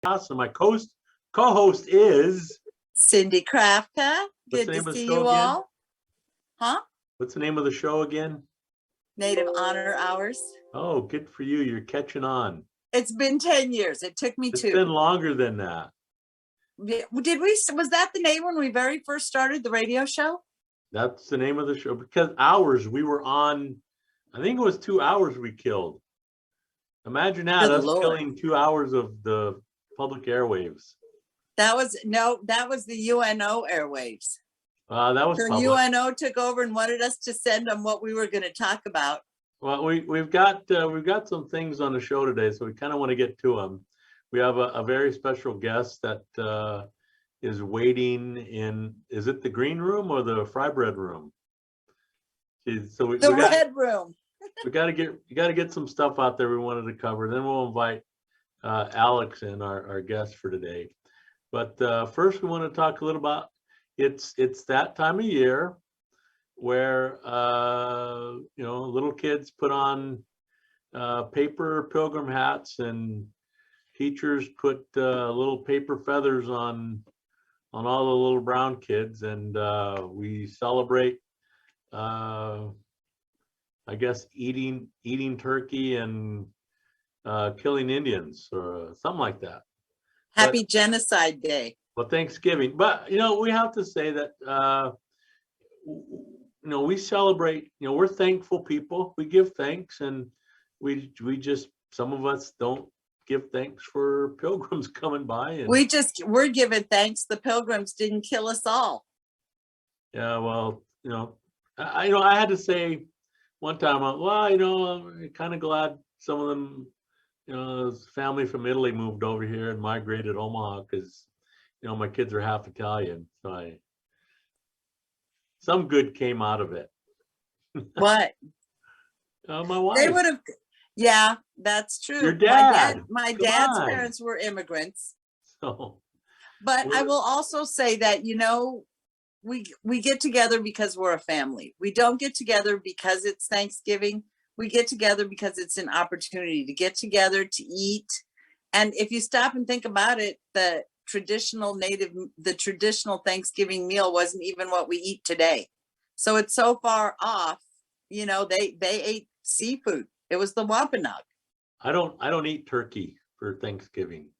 And my co-host is Cindy Krafka. Good to see you all. Huh? What's the name of the show again? Native Honor Hours. Oh, good for you. You're catching on. It's been 10 years. It took me 2. It's been longer than that. Was that the name when we very first started the radio show? That's the name of the show, because hours we were on, I think it was 2 hours we killed. Imagine that, us killing 2 hours of the public airwaves. That was the UNO airwaves. That was so public. UNO took over and wanted us to send them what we were going to talk about. Well, we've got some things on the show today, so we kind of want to get to them. We have a very special guest that is waiting in, is it the green room or the fry bread room? The red room. You got to get some stuff out there we wanted to cover. Then we'll invite Alex in, our guest for today. But first, we want to talk a little about it's that time of year where little kids put on paper pilgrim hats, and teachers put little paper feathers on all the little brown kids, and we celebrate. I guess eating turkey and killing Indians or something like that. Happy Genocide Day. Well, Thanksgiving. But, we have to say that, we celebrate, we're thankful people. We give thanks, and we just, some of us don't give thanks for pilgrims coming by. And we're giving thanks the pilgrims didn't kill us all. Yeah, well, I had to say one time, I'm kind of glad some of them, his family from Italy moved over here and migrated to Omaha, because, my kids are half Italian. So some good came out of it. What? My wife. They would have. Yeah, that's true. Your dad. My dad's parents were immigrants. So, but I will also say that, we get together because we're a family. We don't get together because it's Thanksgiving. We get together because it's an opportunity to get together, to eat. And if you stop and think about it, the traditional Thanksgiving meal wasn't even what we eat today. So it's so far off. They ate seafood. It was the Wampanoag. I don't eat turkey for Thanksgiving.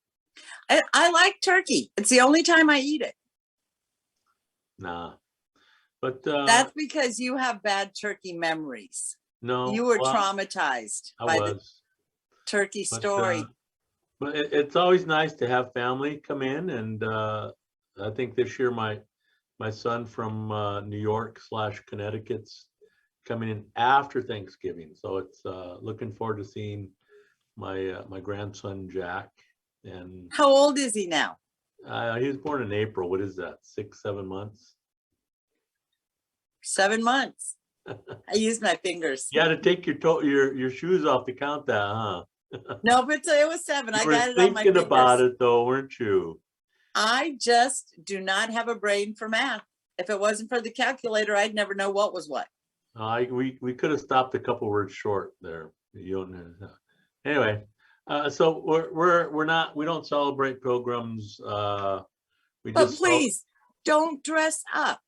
I like turkey. It's the only time I eat it. Nah, but that's because you have bad turkey memories. No, you were traumatized by the turkey story. But it's always nice to have family come in, and I think this year my son from New York / Connecticut's coming in after Thanksgiving, so it's looking forward to seeing my grandson Jack. And how old is he now? He was born in April. What is that? 6-7 months? 7 months. I used my fingers. You had to take your shoes off to count that, huh? No, but it was 7. I got it on my fingers. Thinking about it though, weren't you? I just do not have a brain for math. If it wasn't for the calculator, I'd never know what was what. We could have stopped a couple words short there. You don't know. Anyway. So we don't celebrate pilgrims. But please don't dress up.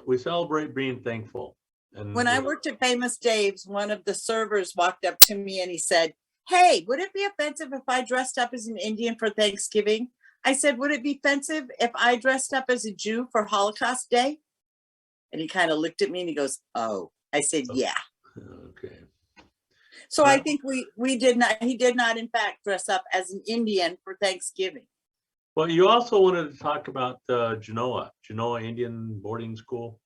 We celebrate being thankful. And when I worked at Famous Dave's, one of the servers walked up to me and he said, "Hey, would it be offensive if I dressed up as an Indian for Thanksgiving?" I said, "Would it be offensive if I dressed up as a Jew for Holocaust Day?" And he kind of looked at me and he goes, "Oh." I said, "Yeah." Okay. So I think he did not in fact dress up as an Indian for Thanksgiving. Well, you also wanted to talk about Genoa Indian boarding school.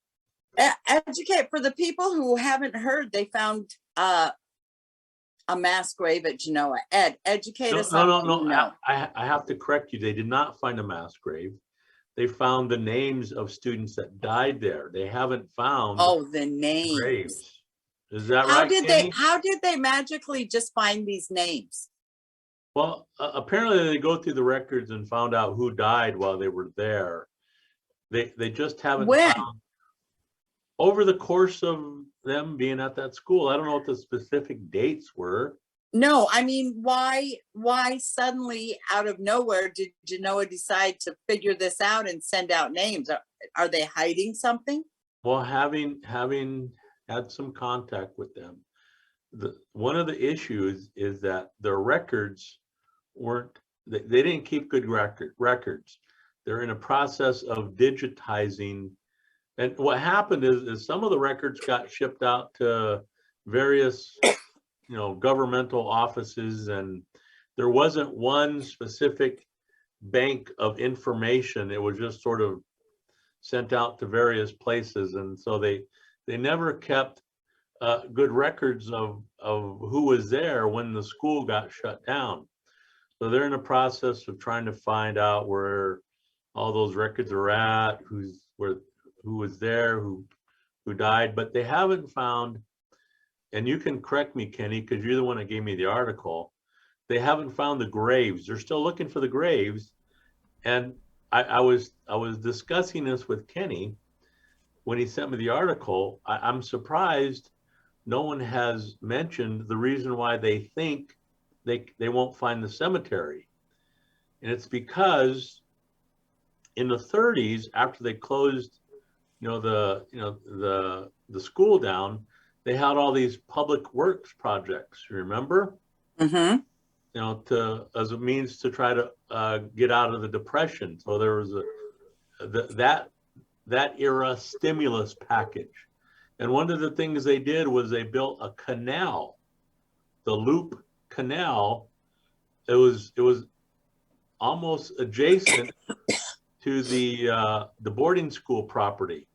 Educate for the people who haven't heard, they found a mass grave at Genoa. Ed, educate us. No. I have to correct you. They did not find a mass grave. They found the names of students that died there. They haven't found the names. Graves. Is that right? How did they magically just find these names? Well, apparently they go through the records and found out who died while they were there. They just haven't found over the course of them being at that school. I don't know what the specific dates were. No, I mean, why suddenly out of nowhere did Genoa decide to figure this out and send out names? Are they hiding something? Well, having had some contact with them, one of the issues is that their records weren't, they didn't keep good records. They're in a process of digitizing. And what happened is some of the records got shipped out to various, governmental offices, and there wasn't one specific bank of information. It was just sort of sent out to various places. And so they never kept good records of who was there when the school got shut down. So they're in the process of trying to find out where all those records are at, who was there, who died, but they haven't found, and you can correct me, Kenny, because you're the one that gave me the article. They haven't found the graves. They're still looking for the graves. And I was discussing this with Kenny when he sent me the article. I'm surprised no one has mentioned the reason why they think they won't find the cemetery. And it's because in the 30s, after they closed, the school down, they had all these public works projects, remember? Mm-hmm. As a means to try to get out of the depression. So there was that era stimulus package. And one of the things they did was they built a canal, the Loop Canal. It was almost adjacent to the boarding school property.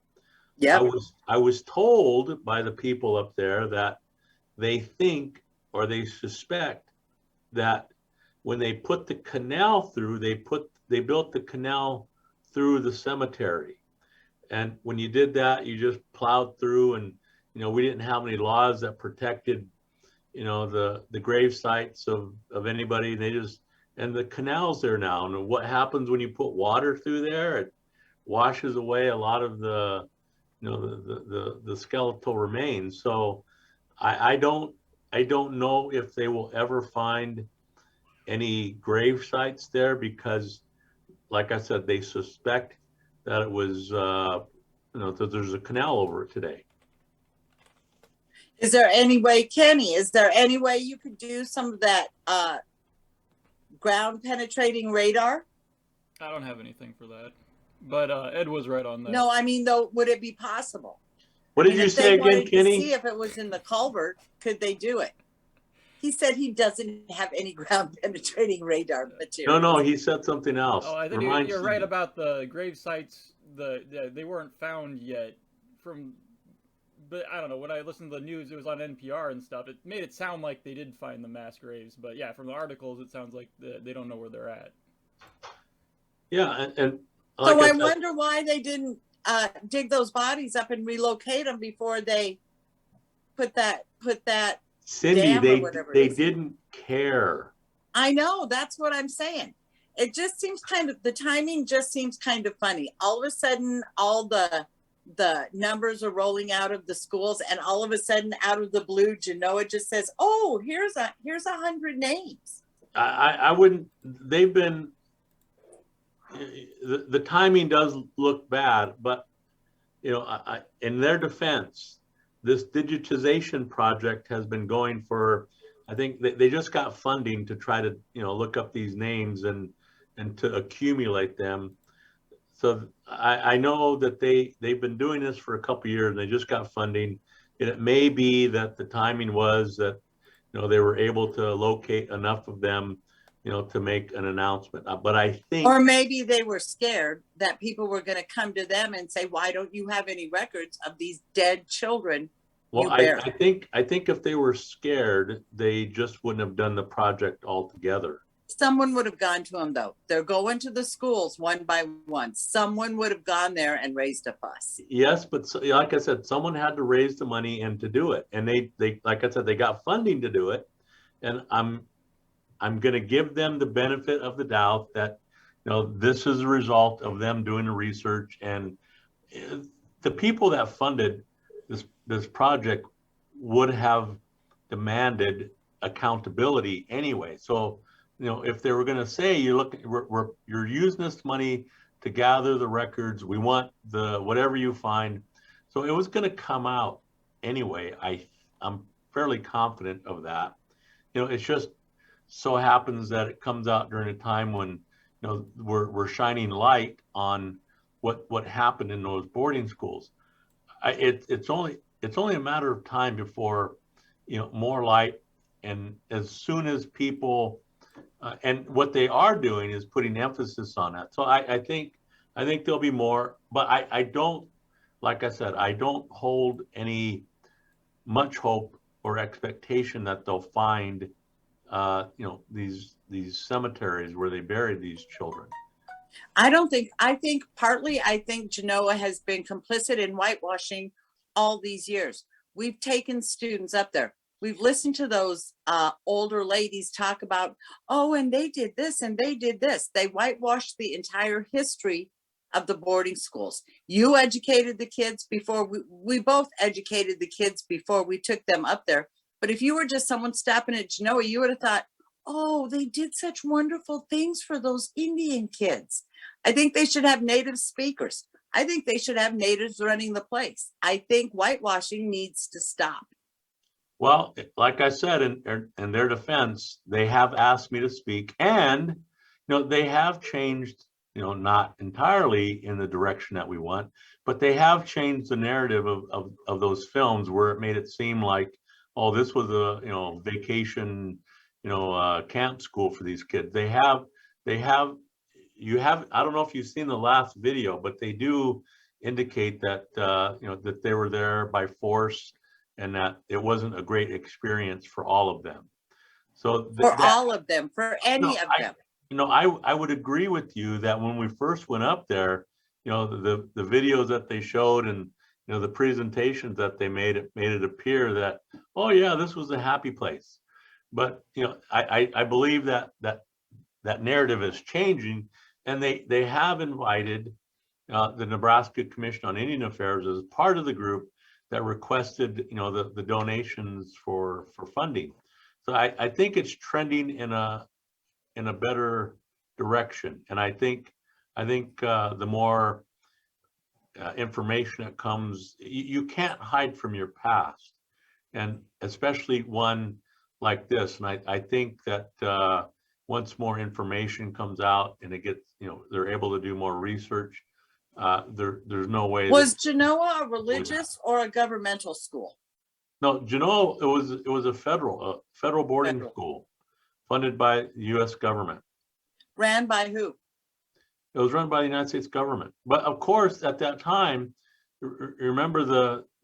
Yep. I was told by the people up there that they think, or they suspect, that when they put the canal through, they built the canal through the cemetery. And when you did that, you just plowed through, and we didn't have any laws that protected the grave sites of anybody. And the canal's there now. And what happens when you put water through there? It washes away a lot of the the skeletal remains. So I don't know if they will ever find any grave sites there, because like I said, they suspect that it was that there's a canal over it today. Is there any way, Kenny, is there any way you could do some of that ground penetrating radar? I don't have anything for that, but Ed was right on that. No, I mean, though, would it be possible? What did you say again, Kenny? See if it was in the culvert, could they do it? He said he doesn't have any ground penetrating radar material. No, he said something else. Oh, I think you're right about the grave sites. They weren't found yet. But I don't know. When I listened to the news, it was on NPR and stuff. It made it sound like they did find the mass graves, but yeah, from the articles, it sounds like they don't know where they're at. Yeah, and like so I wonder why they didn't dig those bodies up and relocate them before they put that Cindy, they didn't care. I know, that's what I'm saying. It just seems the timing just seems kind of funny. All of a sudden, all the numbers are rolling out of the schools, and all of a sudden, out of the blue, Genoa just says, "Oh, here's 100 names." I wouldn't. They've been. The timing does look bad, but in their defense, this digitization project has been going for, I think they just got funding to try to look up these names and to accumulate them. So I know that they've been doing this for a couple of years, and they just got funding. And it may be that the timing was that they were able to locate enough of them to make an announcement. But I think, or maybe they were scared that people were going to come to them and say, "Why don't you have any records of these dead children?" Well, I think if they were scared, they just wouldn't have done the project altogether. Someone would have gone to them, though. They're going to the schools one by one. Someone would have gone there and raised a fuss. Yes, but like I said, someone had to raise the money and to do it. And they like I said, they got funding to do it. And I'm going to give them the benefit of the doubt that this is a result of them doing the research. And the people that funded this project would have demanded accountability anyway. So, you know, if they were going to say you're using this money to gather the records, we want the whatever you find. So it was going to come out anyway. I'm fairly confident of that. You know, it's just so happens that it comes out during a time when, you know, we're shining light on what happened in those boarding schools. It's only a matter of time before, you know, more light, and as soon as people and what they are doing is putting emphasis on that. So I think there'll be more, but I don't, like I said, I don't hold any much hope or expectation that they'll find you know, these cemeteries where they buried these children. I think partly, I think Genoa has been complicit in whitewashing all these years. We've taken students up there. We've listened to those older ladies talk about, oh, and they did this and they did this. They whitewashed the entire history of the boarding schools. You educated the kids before we both educated the kids before we took them up there. But if you were just someone stopping at Genoa, you would have thought, oh, they did such wonderful things for those Indian kids. I think they should have native speakers. I think they should have natives running the place. I think whitewashing needs to stop. Well, like I said, in their defense, they have asked me to speak, and you know, they have changed, you know, not entirely in the direction that we want, but they have changed the narrative of those films where it made it seem like, oh, this was a, you know, vacation, you know, camp school for these kids. They have, I don't know if you've seen the last video, but they do indicate that, you know, that they were there by force and that it wasn't a great experience for all of them. So For all of them, for any of them. You know, I would agree with you that when we first went up there, you know, the videos that they showed and, you know, the presentations that they made it appear that, oh yeah, this was a happy place. But, you know, I believe that narrative is changing, and they have invited the Nebraska Commission on Indian Affairs as part of the group that requested, you know, the donations for funding. So I think it's trending in a better direction, and I think the more information that comes, you can't hide from your past, and especially one like this. And I think that once more information comes out and it gets, you know, they're able to do more research, there's no way. Was Genoa a religious or a governmental school? No, Genoa, it was a federal boarding school funded by the U.S. government. Ran by who? It was run by the United States government. But of course, at that time, remember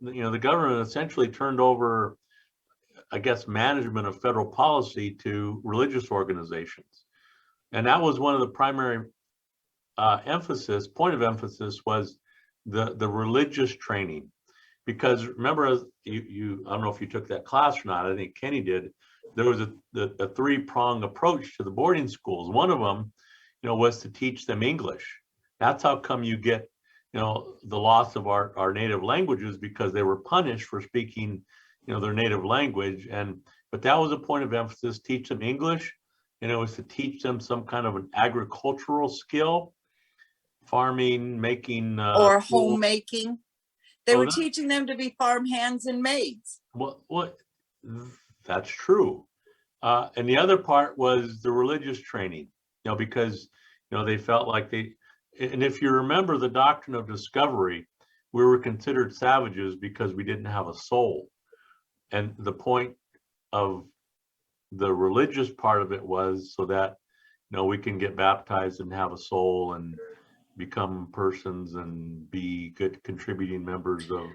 the government essentially turned over, I guess, management of federal policy to religious organizations. And that was one of the primary point of emphasis was the religious training. Because remember, as you I don't know if you took that class or not, I think Kenny did, there was a three-pronged approach to the boarding schools. One of them, you know, was to teach them English. That's how come you get, you know, the loss of our native languages, because they were punished for speaking, you know, their native language. But that was a point of emphasis, teach them English, and it was to teach them some kind of an agricultural skill, farming, making or homemaking. They were teaching them to be farm hands and maids. Well, that's true. And the other part was the religious training, you know, because, you know, they felt like and if you remember the doctrine of discovery, we were considered savages because we didn't have a soul. And the point of the religious part of it was so that, you know, we can get baptized and have a soul and become persons and be good contributing members of.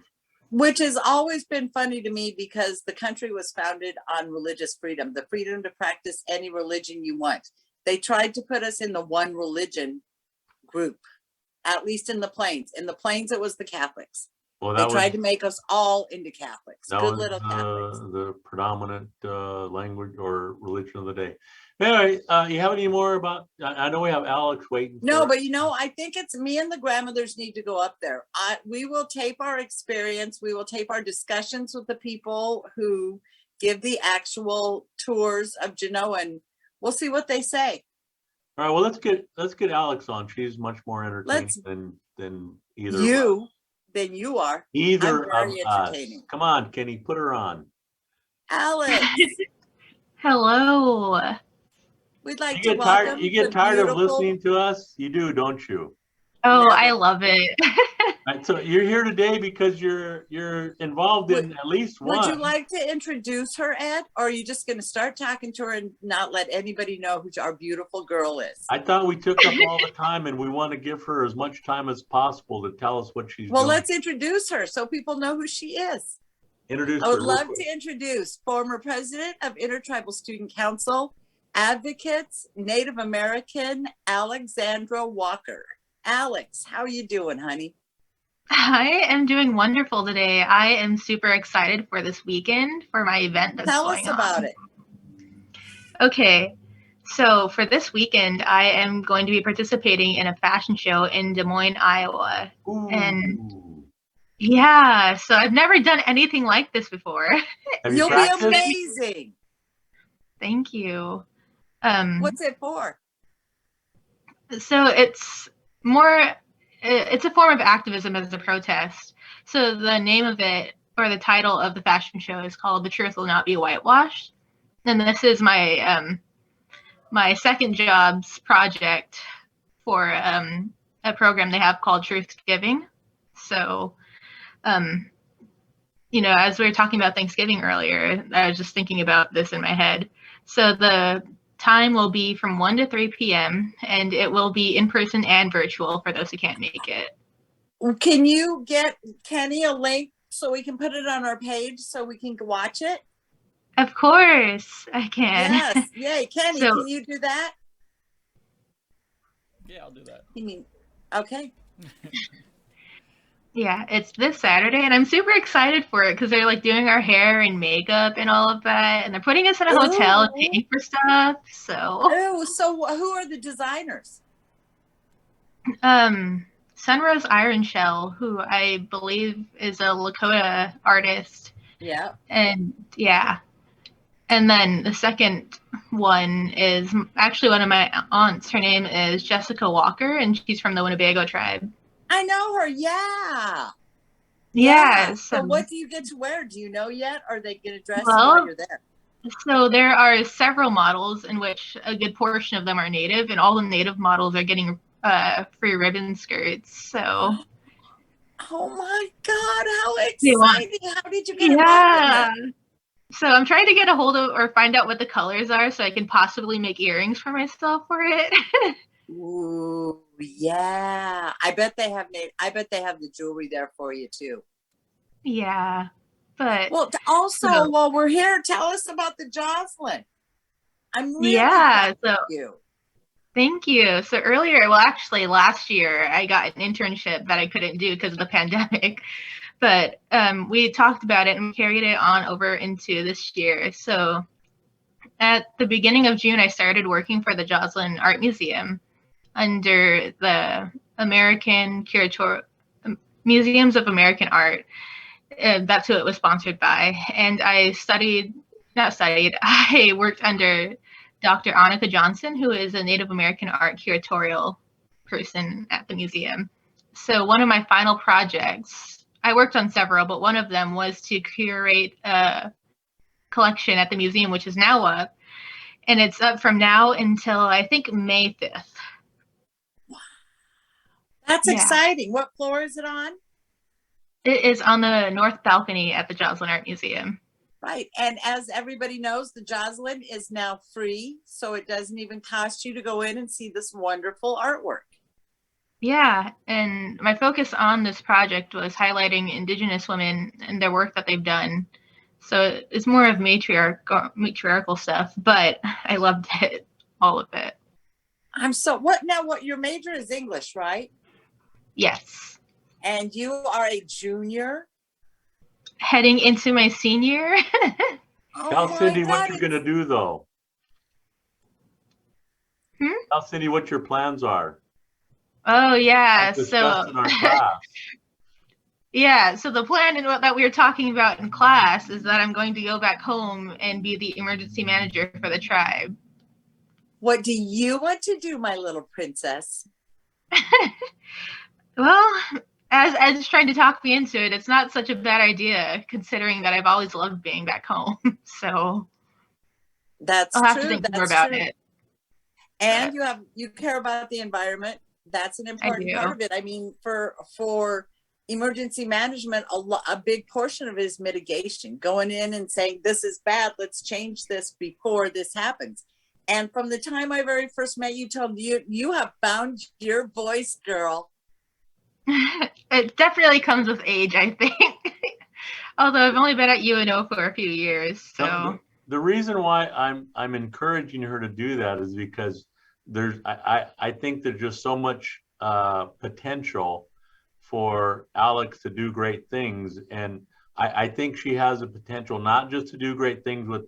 Which has always been funny to me, because the country was founded on religious freedom, the freedom to practice any religion you want. They tried to put us in the one religion group, at least in the Plains. In the Plains, it was the Catholics. Well, they tried to make us all into Catholics. Good little Catholics. The predominant language or religion of the day. Anyway, you have any more about? I know we have Alex waiting. No, but you know, I think it's me and the grandmothers need to go up there. We will tape our experience. We will tape our discussions with the people who give the actual tours of Genoa, and we'll see what they say. All right, well, let's get Alex on. She's much more entertaining than either of us. You, than you are. Either I'm of very us. entertaining. Come on, Kenny, put her on. Alex, Hello. we'd like You to get tired. welcome You get the tired of beautiful- listening to us. You do, don't you? Oh, I Never. love it. All right, so you're here today because you're involved in at least one. Would you like to introduce her, Ed, or are you just going to start talking to her and not let anybody know who our beautiful girl is? I thought we took up all the time, and we want to give her as much time as possible to tell us what she's Well, doing. let's introduce her so people know who she is. Introduce I her would real love quick. to introduce former president of Intertribal Student Council, Advocates, Native American, Alexandra Walker. Alex, how are you doing, honey? I am doing wonderful today. I am super excited for this weekend for my event that's Tell going us about on. it. Okay, so for this weekend, I am going to be participating in a fashion show in Des Moines, Iowa. And Ooh. yeah, so I've never done anything like this before. Have you You'll be practiced? amazing. Thank you. What's it for? So it's a form of activism as a protest. So the name of it, or the title of the fashion show, is called "The Truth Will Not Be Whitewashed," and this is my my second job's project for a program they have called Truth Giving. So as we were talking about Thanksgiving earlier, I was just thinking about this in my head. So the time will be from 1 to 3 p.m. and it will be in person and virtual for those who can't make it. Can you get Kenny a link so we can put it on our page so we can watch it? Of course, I can. Yes. Yay. Kenny, So- can you do that? Yeah, I'll do that. You mean, okay. Yeah, it's this Saturday, and I'm super excited for it because they're like doing our hair and makeup and all of that, and they're putting us in a hotel and Ooh. paying for stuff. So, Oh, so who are the designers? Sunrose Iron Shell, who I believe is a Lakota artist, Yeah. and yeah, and then the second one is actually one of my aunts. Her name is Jessica Walker, and she's from the Winnebago tribe. I know her. Yeah. Yeah. So what do you get to wear? Do you know yet? Are they going to dress you Well, while you're there? So there are several models in which a good portion of them are native, and all the native models are getting free ribbon skirts. So Oh my God, how You want- exciting. How did you get involved in it? So I'm trying to get a hold of or find out what the colors are so I can possibly make earrings for myself for it. Ooh, yeah. I bet they have the jewelry there for you too. Yeah. But Well, also, So- while we're here, tell us about the Jocelyn. I'm really yeah, proud so of you. thank you. So earlier, well, actually last year, I got an internship that I couldn't do because of the pandemic. But we talked about it and carried it on over into this year. So at the beginning of June, I started working for the Joslin Art Museum under the Museums of American Art. That's who it was sponsored by. And I I worked under Dr. Annika Johnson, who is a Native American art curatorial person at the museum. So one of my final projects, I worked on several, but one of them was to curate a collection at the museum, which is now up. And it's up from now until I think May 5th. That's Yeah. exciting. What floor is it on? It is on the north balcony at the Joslin Art Museum. Right. And as everybody knows, the Joslyn is now free. So it doesn't even cost you to go in and see this wonderful artwork. Yeah, and my focus on this project was highlighting Indigenous women and their work that they've done. So it's more of matriarchal stuff, but I loved it, all of it. What your major is English, right? Yes. And you are a junior? Heading into my senior. Oh Tell my Cindy God, what you're going to do, though. Tell Cindy what your plans are. Oh yeah, As discussed in our class. Yeah, so the plan and what that we were talking about in class is that I'm going to go back home and be the emergency manager for the tribe. What do you want to do, my little princess? Well, as Ed's trying to talk me into it, it's not such a bad idea considering that I've always loved being back home. So That's I'll have to true. think more That's about true. it. And you care about the environment. That's an important do. part of it. I mean, for emergency management, a big portion of it is mitigation, going in and saying, this is bad, let's change this before this happens. And from the time I very first met you till you have found your voice, girl. It definitely comes with age, I think. Although I've only been at UNO for a few years, so. The reason why I'm encouraging her to do that is because I think there's just so much potential for Alex to do great things, and I think she has the potential not just to do great things with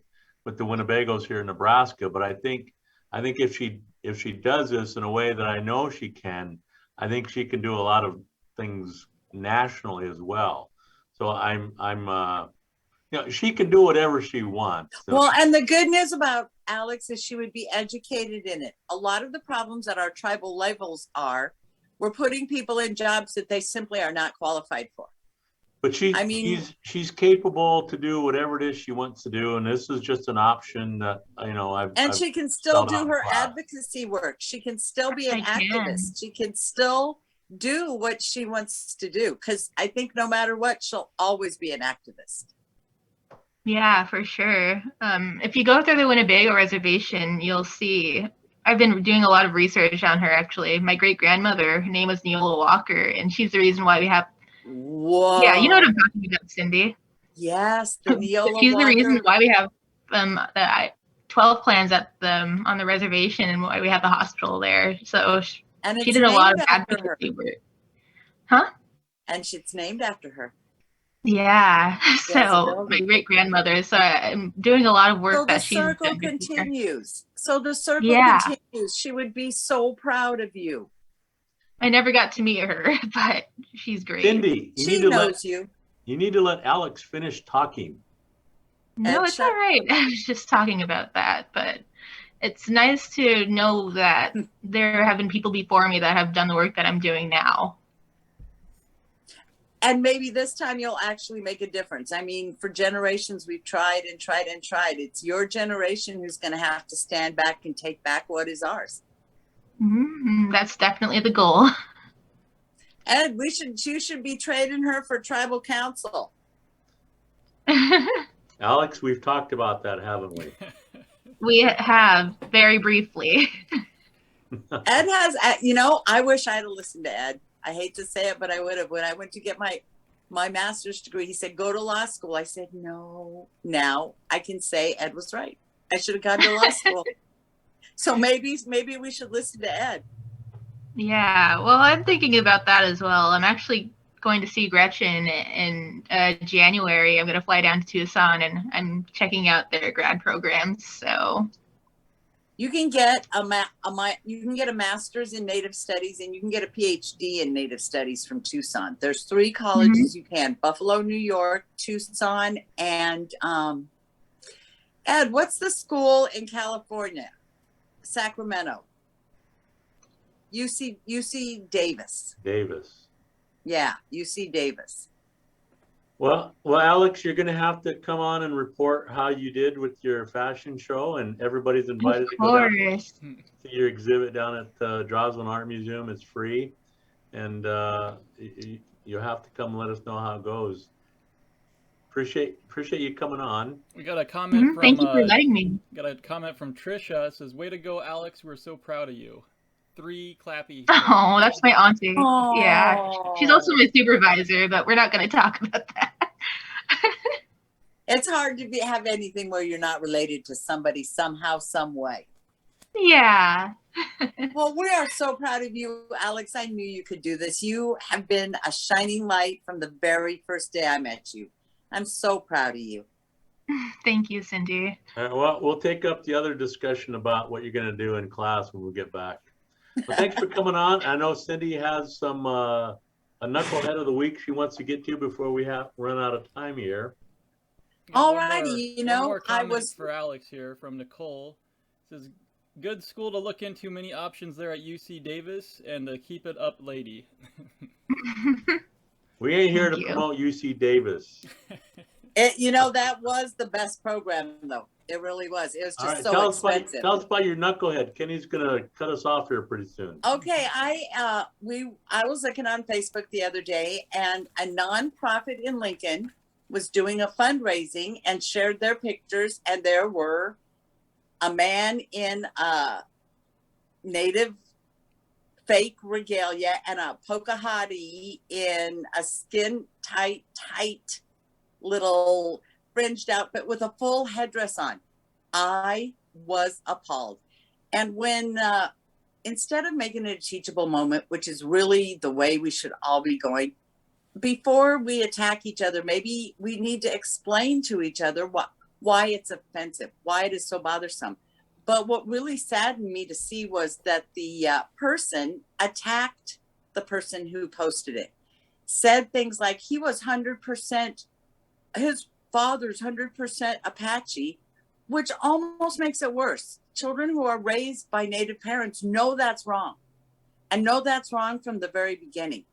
the Winnebagos here in Nebraska, but I think if she does this in a way that I know she can, I think she can do a lot of things nationally as well. So she can do whatever she wants. So. Well, and the good news about Alex is she would be educated in it. A lot of the problems at our tribal levels we're putting people in jobs that they simply are not qualified for. But she's capable to do whatever it is she wants to do, and this is just an option that she can still do her advocacy work. She can still be an activist. She can still do what she wants to do, because I think no matter what, she'll always be an activist. Yeah, for sure. If you go through the Winnebago reservation, you'll see. I've been doing a lot of research on her, actually. My great-grandmother, her name was Neola Walker, and she's the reason why we have... Whoa. Yeah, you know what I'm talking about, Cindy. Yes, the Neola She's Walker. the reason why we have the 12 plans on the reservation and why we have the hospital there. So she did a lot of advocacy work. Huh? And it's named after her. Yeah. Yes, so my great-grandmother. So I'm doing a lot of work so that she's done. So the circle continues. She would be so proud of you. I never got to meet her, but she's great. Cindy, she knows you. You need to let Alex finish talking. No, it's all right. I was just talking about that, but it's nice to know that there have been people before me that have done the work that I'm doing now. And maybe this time you'll actually make a difference. I mean, for generations, we've tried and tried and tried. It's your generation who's going to have to stand back and take back what is ours. Mm-hmm. That's definitely the goal. And you should be trading her for tribal council. Alex, we've talked about that, haven't we? We have, very briefly. Ed has, I wish I had listened to Ed. I hate to say it, but I would have. When I went to get my master's degree, he said, go to law school. I said, no. Now I can say Ed was right. I should have gone to law school. So maybe we should listen to Ed. Yeah, well, I'm thinking about that as well. I'm actually going to see Gretchen in January. I'm going to fly down to Tucson, and I'm checking out their grad programs. So you can get a master's in Native Studies, and you can get a PhD in Native Studies from Tucson. There's 3 colleges you can: Buffalo, New York, Tucson, and Ed, what's the school in California? Sacramento. UC Davis. Davis. Yeah, UC Davis. Well, Alex, you're going to have to come on and report how you did with your fashion show, and everybody's invited to go down to see your exhibit down at Droslin Art Museum. It's free, and you'll have to come let us know how it goes. Appreciate you coming on. We got a comment from. Thank you for letting me. Got a comment from Trisha. It says, "Way to go, Alex. We're so proud of you." 3 clappy. Oh, that's my auntie. Aww. Yeah, she's also my supervisor, but we're not going to talk about that. It's hard to have anything where you're not related to somebody somehow, some way. Yeah. Well, we are so proud of you, Alex. I knew you could do this. You have been a shining light from the very first day I met you. I'm so proud of you. Thank you, Cindy. Well, we'll take up the other discussion about what you're going to do in class when we get back. Well, thanks for coming on. I know Cindy has some a knucklehead of the week she wants to get to before we have run out of time here. Got Alrighty, one more I comment was for Alex here from Nicole. It says, good school to look into, many options there at UC Davis, and keep it up, lady. We ain't here Thank to you. promote UC Davis. that was the best program though. It really was. It was All just right, so tell expensive. us about your knucklehead. Kenny's gonna cut us off here pretty soon. Okay, I was looking on Facebook the other day, and a nonprofit in Lincoln was doing a fundraising and shared their pictures, and there were a man in native fake regalia and a Pocahontas in a skin tight little fringed outfit with a full headdress on. I was appalled. And when instead of making it a teachable moment, which is really the way we should all be going, before we attack each other, maybe we need to explain to each other why it's offensive, why it is so bothersome. But what really saddened me to see was that the person attacked the person who posted it, said things like he was 100%, his father's 100% Apache, which almost makes it worse. Children who are raised by Native parents know that's wrong, and know that's wrong from the very beginning.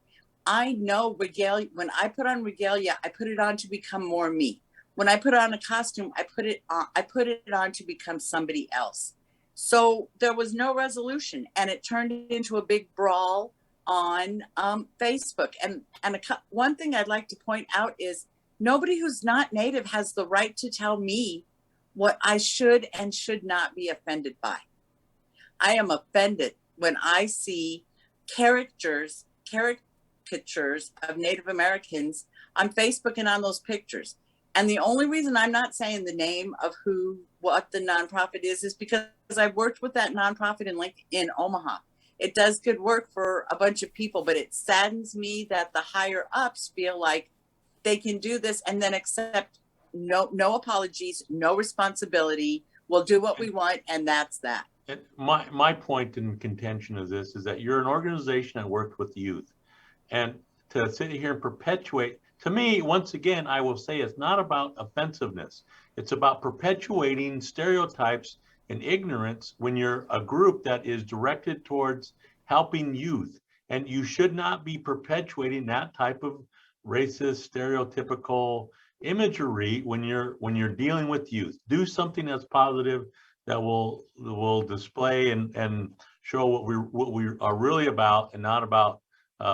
I know regalia, when I put on regalia, I put it on to become more me. When I put on a costume, I put it on to become somebody else. So there was no resolution, and it turned into a big brawl on Facebook. And one thing I'd like to point out is nobody who's not Native has the right to tell me what I should and should not be offended by. I am offended when I see caricatures of Native Americans on Facebook and on those pictures. And the only reason I'm not saying the name of what the nonprofit is because I've worked with that nonprofit in Omaha. It does good work for a bunch of people, but it saddens me that the higher ups feel like they can do this and then accept no apologies, no responsibility. We'll do what we want, and that's that. And my point in contention of this is that you're an organization that worked with youth, and to sit here and perpetuate, to me, once again, I will say it's not about offensiveness. It's about perpetuating stereotypes and ignorance when you're a group that is directed towards helping youth. And you should not be perpetuating that type of racist, stereotypical imagery when you're dealing with youth. Do something that's positive, that will display and show what we are really about, and not about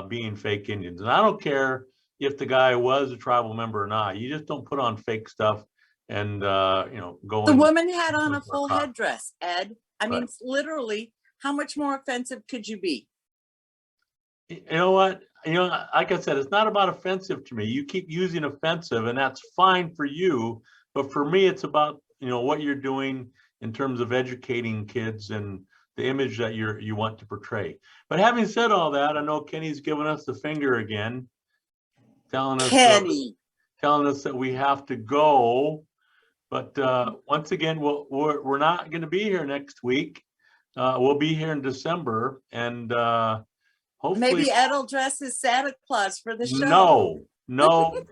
being fake Indians. And I don't care if the guy was a tribal member or not. You just don't put on fake stuff and go. The woman had on a full headdress, Ed. I mean, literally, how much more offensive could you be? You know what? Like I said, it's not about offensive to me. You keep using offensive, and that's fine for you. But for me, it's about what you're doing in terms of educating kids and the image that you want to portray. But having said all that, I know Kenny's giving us the finger again, telling us that we have to go. But once again, we're not going to be here next week. We'll be here in December, and hopefully maybe Ed will dress as Santa Claus for the show. No.